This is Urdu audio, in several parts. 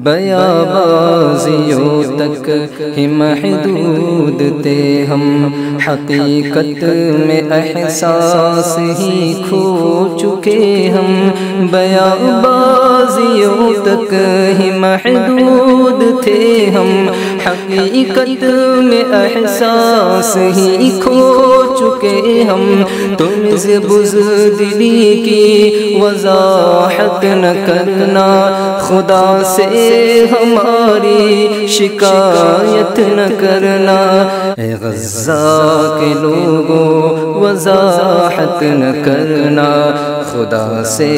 بیابازیوں تک ہی محدود تھے ہم، حقیقت میں احساس ہی کھو چکے ہم، بیابازیوں تک ہی محدود تھے ہم، حقیقت میں احساس ہی کھو چکے ہم، تم سے بزدلی کی وضاحت نہ کرنا، خدا سے ہماری شکایت نہ کرنا، اے غزہ کے لوگوں وضاحت نہ کرنا، خدا سے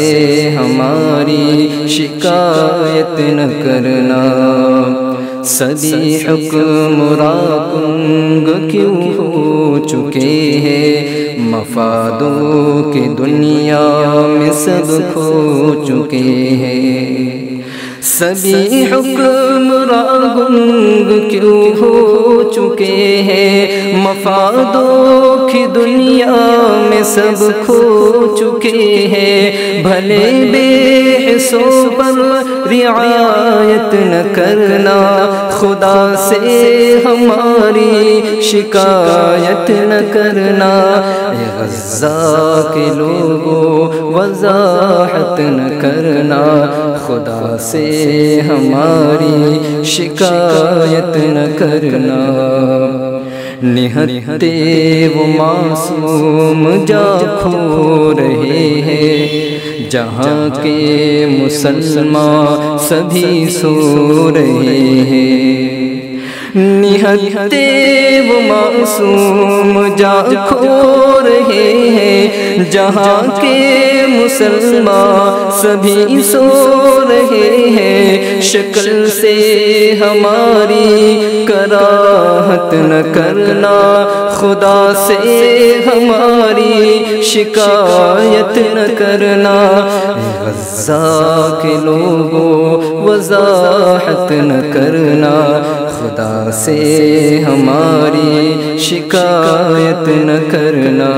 ہماری شکایت نہ کرنا، صدی حکمراں کنگ کیوں ہو چکے ہیں، مفادوں کی دنیا میں سب کھو چکے ہیں، سبھی حکمراں گنگ کیوں ہو چکے ہیں، مفادوں کی دنیا میں سب کھو چکے ہیں، بھلے بے حسوں پر رعایت نہ کرنا، خدا سے ہماری شکایت نہ کرنا، اے غزہ کے لوگوں وضاحت نہ کرنا، خدا سے ہماری شکایت نہ کرنا، نہتے وہ معصوم جاں کھو رہے ہیں، جہاں کے مسلمان سبھی سو رہے ہیں، نہتے وہ معصوم جاں کھو رہے ہیں، جہاں کے مسلمان سبھی سو رہے ہیں، شکل سے ہماری کراہت نہ کرنا، خدا سے ہماری شکایت نہ کرنا، اے غزہ کے لوگوں وضاحت نہ کرنا، خدا سے ہماری شکایت نہ کرنا،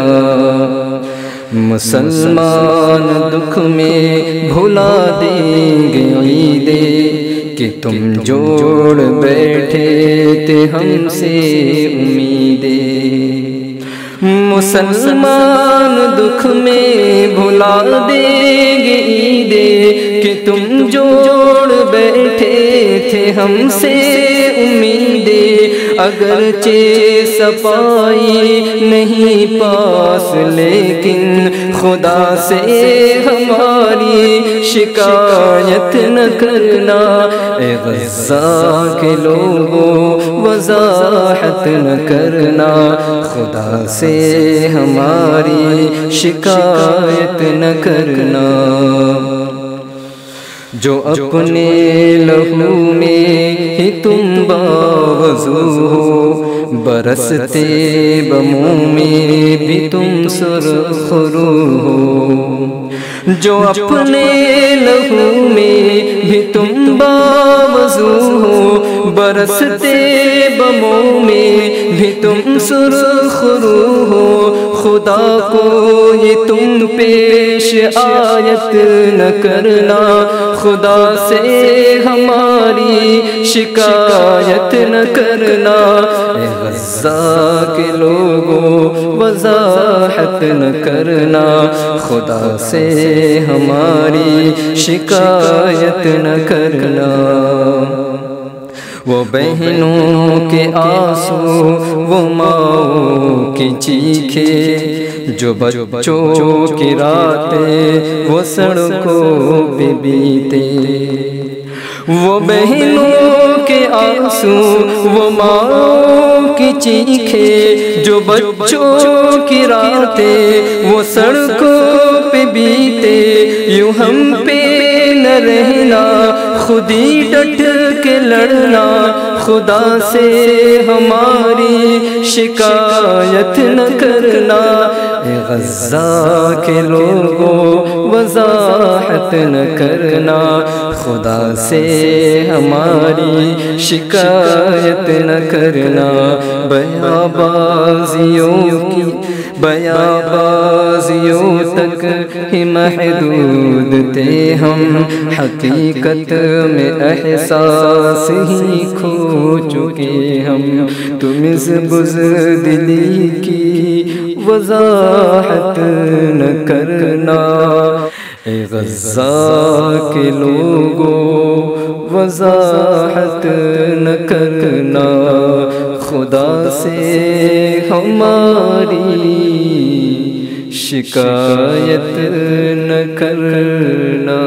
مسلمان دکھ میں بھلا دیں گے عیدیں، کہ تم جوڑ بیٹھے تھے ہم سے امیدیں، مسلمان دکھ میں بھلا دیں گے عیدیں، کہ تم جوڑ بیٹھے تھے ہم سے امیدیں، اگرچہ صفائی نہیں پاس لیکن خدا سے ہماری شکایت نہ کرنا، اے غزہ کے لوگوں وضاحت نہ کرنا، خدا سے ہماری شکایت نہ کرنا، جو اپنے لہو میں ہی تم باوضو ہو، برستے بموں میں بھی تم سرخ رو ہو، جو اپنے لہو میں بھی تم باوضو ہو، برستے بموں میں بھی تم سرخ رو ہو، خدا کو یہ تم پیش آیت نہ کرنا، خدا سے ہماری شکایت نہ کرنا، اے غزہ کے لوگوں وضاحت نہ کرنا، خدا سے ہماری شکایت نہ کرنا، وہ بہنوں کے آنسو وہ ماؤں کی چیخیں، جو بچوں کی راتیں وہ سڑکوں پہ بیتے، وہ بہنوں کے آنسو وہ ماؤں کی چیخیں، جو بچوں کی راتیں وہ سڑکوں پہ بیتے، یوں ہم پہ نہ رہنا، خود ہی ڈٹ کے لڑنا، خدا سے ہماری شکایت نہ کرنا، اے غزہ کے لوگوں وضاحت نہ کرنا، خدا سے ہماری شکایت نہ کرنا، بیابازیوں کی بیابازیوں تک ہی محدود تھے ہم، حقیقت میں احساس ہی کھو چکے ہم، تم اس بزدلی کی وضاحت نہ کرنا، اے غزہ کے لوگوں وضاحت نہ کرنا، خدا سے ہماری شکایت نہ کرنا۔